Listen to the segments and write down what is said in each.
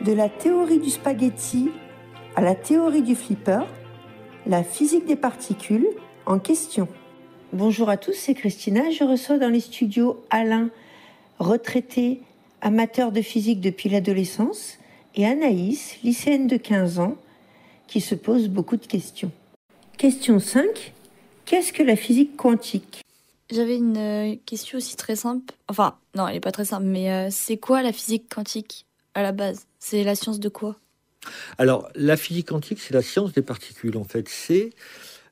De la théorie du spaghetti à la théorie du flipper, la physique des particules en question. Bonjour à tous, c'est Christina. Je reçois dans les studios Alain, retraité amateur de physique depuis l'adolescence, et Anaïs, lycéenne de 15 ans, qui se pose beaucoup de questions. Question 5. Qu'est-ce que la physique quantique ? J'avais une question aussi très simple. Enfin, non, elle n'est pas très simple, mais c'est quoi la physique quantique à la base ? C'est la science de quoi ? Alors, la physique quantique, c'est la science des particules, en fait.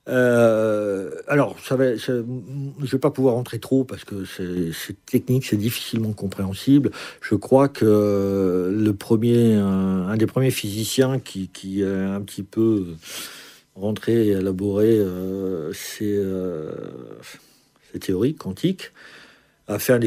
Alors, je ne vais pas pouvoir rentrer trop parce que c'est technique, c'est difficilement compréhensible. Je crois que un des premiers physiciens qui a un petit peu rentré et élaboré ces théories quantiques a fait un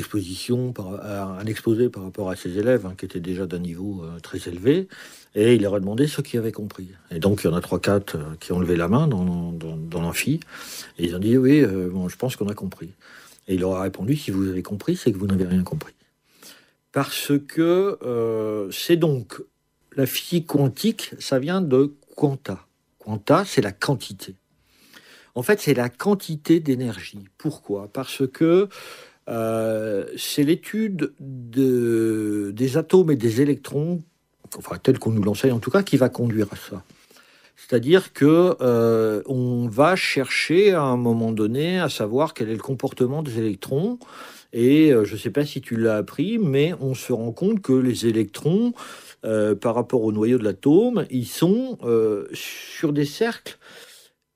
exposé par rapport à ses élèves, qui étaient déjà d'un niveau très élevé, et il leur a demandé ceux qui avaient compris. Et donc, il y en a 3-4 qui ont levé la main dans l'amphi, et ils ont dit « Oui, bon, je pense qu'on a compris ». Et il leur a répondu « Si vous avez compris, c'est que vous n'avez rien compris ». Parce que c'est donc... La physique quantique, ça vient de quanta. Quanta, c'est la quantité. En fait, c'est la quantité d'énergie. Pourquoi ? Parce que c'est l'étude des atomes et des électrons, enfin tel qu'on nous l'enseigne en tout cas, qui va conduire à ça. C'est-à-dire que on va chercher à un moment donné à savoir quel est le comportement des électrons. Et je ne sais pas si tu l'as appris, mais on se rend compte que les électrons, par rapport au noyau de l'atome, ils sont sur des cercles.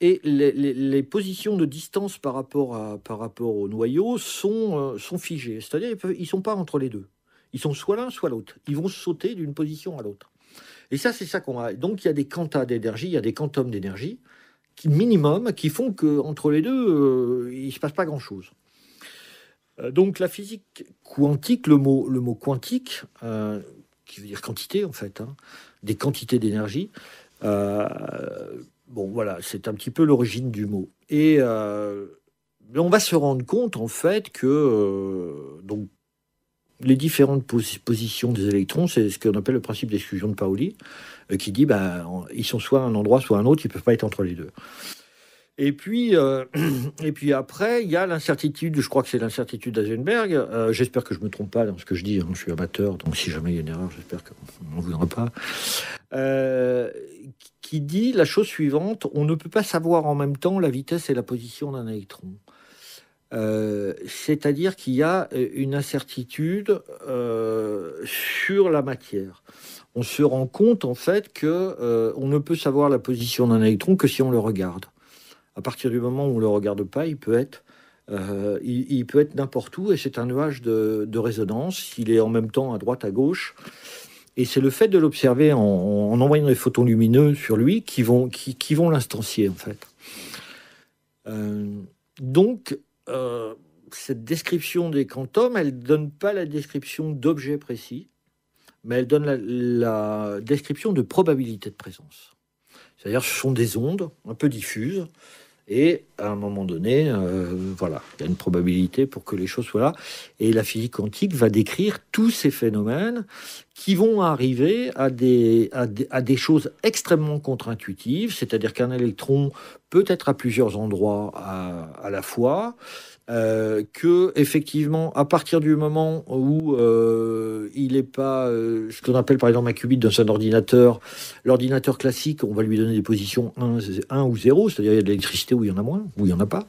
Et les positions de distance par rapport au noyau sont figées. C'est-à-dire ils ne sont pas entre les deux. Ils sont soit l'un, soit l'autre. Ils vont sauter d'une position à l'autre. Et ça, c'est ça qu'on a. Donc, il y a des quantas d'énergie, il y a des quantums d'énergie, minimum, qui font qu'entre les deux, il ne se passe pas grand-chose. Donc, la physique quantique, le mot quantique, qui veut dire quantité, en fait, des quantités d'énergie, bon, voilà, c'est un petit peu l'origine du mot. Et on va se rendre compte, en fait, que donc, les différentes positions des électrons, c'est ce qu'on appelle le principe d'exclusion de Pauli, qui dit ils sont soit à un endroit, soit à un autre, ils ne peuvent pas être entre les deux. Et puis après, il y a l'incertitude, je crois que c'est l'incertitude d'Heisenberg, j'espère que je ne me trompe pas dans ce que je dis, je suis amateur, donc si jamais il y a une erreur, j'espère qu'on n'en voudra pas, qui dit la chose suivante: on ne peut pas savoir en même temps la vitesse et la position d'un électron. C'est-à-dire qu'il y a une incertitude sur la matière. On se rend compte en fait que on ne peut savoir la position d'un électron que si on le regarde. À partir du moment où on ne le regarde pas, il peut être n'importe où, et c'est un nuage de résonance. Il est en même temps à droite, à gauche. Et c'est le fait de l'observer en envoyant des photons lumineux sur lui qui vont l'instancier, en fait. Donc, cette description des quantums, elle ne donne pas la description d'objets précis, mais elle donne la description de probabilité de présence. C'est-à-dire ce sont des ondes un peu diffuses, et à un moment donné, voilà, il y a une probabilité pour que les choses soient là. Et la physique quantique va décrire tous ces phénomènes qui vont arriver à des choses extrêmement contre-intuitives, c'est-à-dire qu'un électron peut être à plusieurs endroits à la fois, que effectivement, à partir du moment où il n'est pas ce qu'on appelle par exemple un qubit dans un ordinateur, l'ordinateur classique, on va lui donner des positions 1 ou 0, c'est-à-dire il y a de l'électricité où il y en a moins, où il n'y en a pas.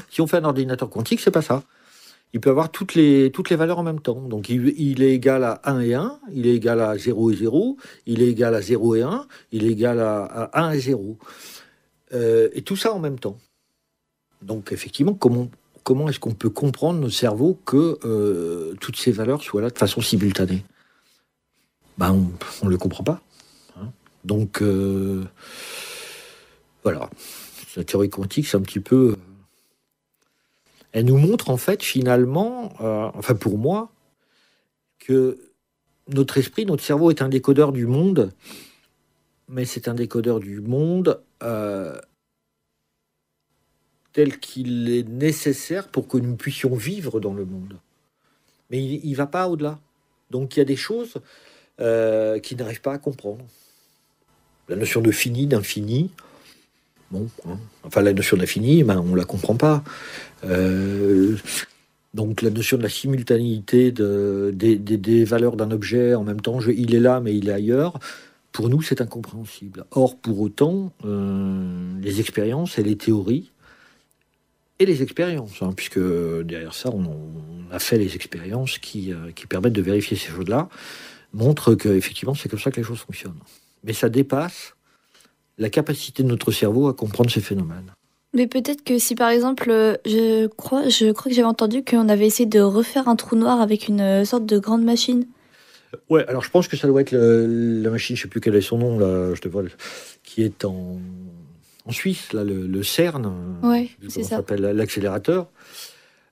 Si on fait un ordinateur quantique, c'est pas ça. Il peut avoir toutes les valeurs en même temps. Donc il est égal à 1 et 1, il est égal à 0 et 0, il est égal à 0 et 1, il est égal à 1 et 0. Et tout ça en même temps. Donc effectivement, comment est-ce qu'on peut comprendre notre cerveau que toutes ces valeurs soient là de façon simultanée ? On ne le comprend pas. Donc voilà, la théorie quantique, c'est un petit peu... Elle nous montre en fait finalement, enfin pour moi, que notre esprit, notre cerveau est un décodeur du monde, mais c'est un décodeur du monde tel qu'il est nécessaire pour que nous puissions vivre dans le monde. Mais il ne va pas au-delà. Donc il y a des choses qui n'arrivent pas à comprendre. La notion de fini, d'infini, bon, hein, enfin la notion d'infini, ben, on ne la comprend pas. Donc la notion de la simultanéité des valeurs d'un objet en même temps, il est là mais il est ailleurs, pour nous c'est incompréhensible. Or pour autant, les expériences et les théories, et les expériences, hein, puisque derrière ça on a fait les expériences qui permettent de vérifier ces choses-là, montrent qu'effectivement c'est comme ça que les choses fonctionnent. Mais ça dépasse la capacité de notre cerveau à comprendre ces phénomènes. Mais peut-être que si par exemple, je crois que j'avais entendu qu'on avait essayé de refaire un trou noir avec une sorte de grande machine. Ouais, alors je pense que ça doit être la machine, je ne sais plus quel est son nom, là, je te vois, qui est en Suisse, là, le CERN, Ouais, je sais plus c'est comment ça. s'appelle l'accélérateur.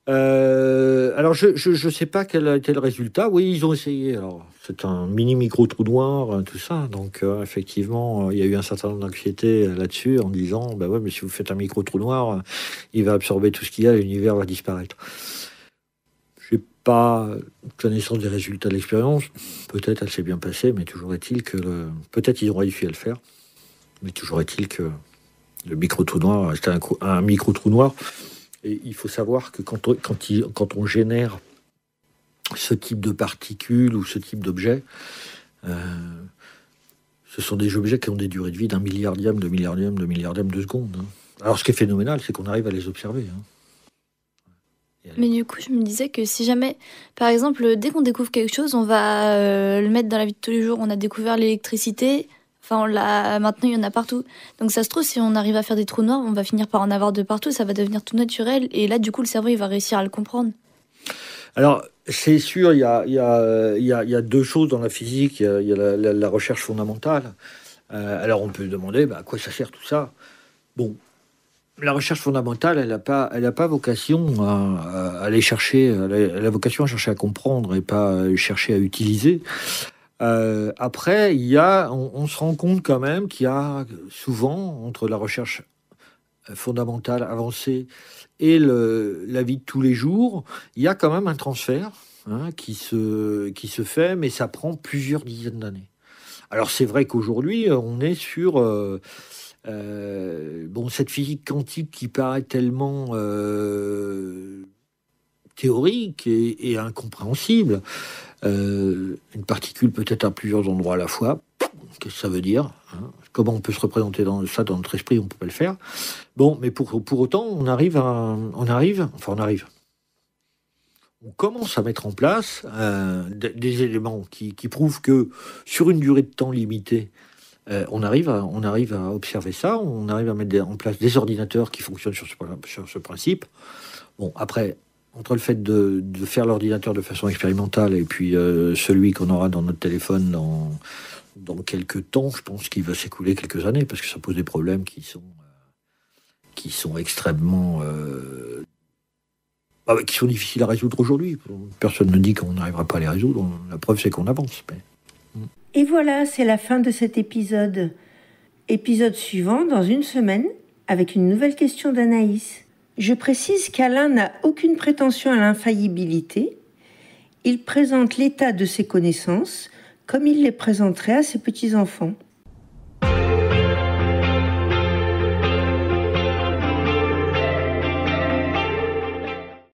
Alors je sais pas quel a été le résultat. Oui, ils ont essayé. Alors c'est un mini micro trou noir, tout ça. Donc effectivement, il y a eu un certain nombre d'anxiété là-dessus en disant, bah ouais, mais si vous faites un micro trou noir, il va absorber tout ce qu'il y a, l'univers va disparaître. J'ai pas connaissance des résultats de l'expérience. Peut-être elle s'est bien passée, mais toujours est-il que peut-être ils ont réussi à le faire. Mais toujours est-il que le micro trou noir, c'était un micro trou noir. Et il faut savoir que quand on génère ce type de particules ou ce type d'objets, ce sont des objets qui ont des durées de vie d'un milliardième de seconde. Hein. Alors ce qui est phénoménal, c'est qu'on arrive à les observer. Hein. Mais du coup, je me disais que si jamais, par exemple, dès qu'on découvre quelque chose, on va le mettre dans la vie de tous les jours. On a découvert l'électricité, enfin maintenant il y en a partout. Donc ça se trouve, si on arrive à faire des trous noirs, on va finir par en avoir de partout, ça va devenir tout naturel. Et là, du coup, le cerveau, il va réussir à le comprendre. Alors, c'est sûr, il y a deux choses dans la physique. Il y a la recherche fondamentale. Alors, on peut se demander à quoi ça sert tout ça. Bon, la recherche fondamentale, elle n'a pas vocation à aller chercher. Elle a vocation à chercher à comprendre et pas à chercher à utiliser. Après, on se rend compte quand même qu'il y a souvent, entre la recherche fondamentale avancée et la vie de tous les jours, il y a quand même un transfert qui se fait, mais ça prend plusieurs dizaines d'années. Alors c'est vrai qu'aujourd'hui, on est sur cette physique quantique qui paraît tellement théorique et incompréhensible. Une particule peut-être à plusieurs endroits à la fois. Qu'est-ce que ça veut dire, hein? Comment on peut se représenter ça dans notre esprit? On ne peut pas le faire. Bon, mais pour autant, on commence à mettre en place des éléments qui prouvent que sur une durée de temps limitée, on arrive à observer ça. On arrive à mettre en place des ordinateurs qui fonctionnent sur ce principe. Bon, après, entre le fait de faire l'ordinateur de façon expérimentale et puis celui qu'on aura dans notre téléphone dans quelques temps, je pense qu'il va s'écouler quelques années parce que ça pose des problèmes qui sont extrêmement qui sont difficiles à résoudre aujourd'hui. Personne ne dit qu'on n'arrivera pas à les résoudre. La preuve, c'est qu'on avance. Et voilà, c'est la fin de cet épisode. Épisode suivant dans une semaine avec une nouvelle question d'Anaïs. Je précise qu'Alain n'a aucune prétention à l'infaillibilité. Il présente l'état de ses connaissances comme il les présenterait à ses petits-enfants.